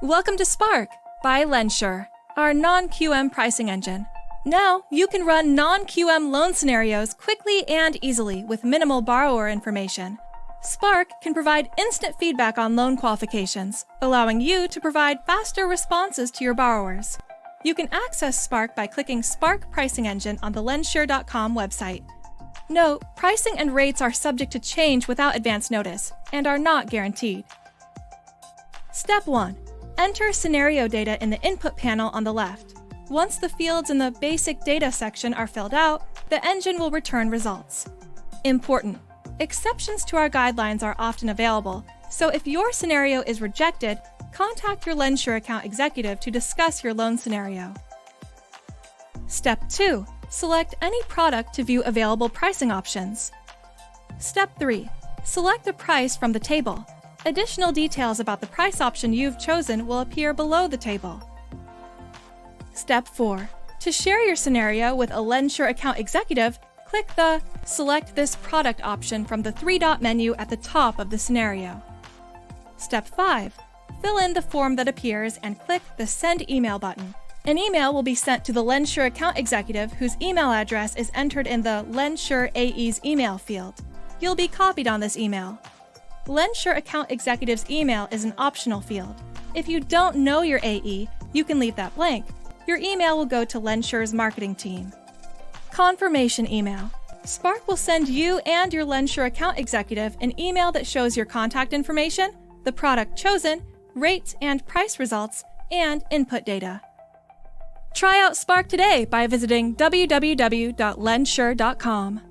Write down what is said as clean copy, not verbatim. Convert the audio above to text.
Welcome to Spark by LendSure, our non-QM pricing engine. Now you can run non-QM loan scenarios quickly and easily with minimal borrower information. Spark can provide instant feedback on loan qualifications, allowing you to provide faster responses to your borrowers. You can access Spark by clicking Spark Pricing Engine on the LendSure.com website. Note, pricing and rates are subject to change without advance notice and are not guaranteed. Step 1. Enter scenario data in the input panel on the left. Once the fields in the Basic Data section are filled out, the engine will return results. Important: exceptions to our guidelines are often available, so if your scenario is rejected, contact your LendSure Account Executive to discuss your loan scenario. Step 2. Select any product to view available pricing options. Step 3. Select the price from the table. Additional details about the price option you've chosen will appear below the table. Step 4. To share your scenario with a LendSure Account Executive, click the Select this product option from the three-dot menu at the top of the scenario. Step 5. Fill in the form that appears and click the Send Email button. An email will be sent to the LendSure Account Executive whose email address is entered in the LendSure AE's email field. You'll be copied on this email. LendSure Account Executive's email is an optional field. If you don't know your AE, you can leave that blank. Your email will go to LendSure's marketing team. Confirmation email. Spark will send you and your LendSure Account Executive an email that shows your contact information, the product chosen, rates and price results, and input data. Try out Spark today by visiting www.lendsure.com.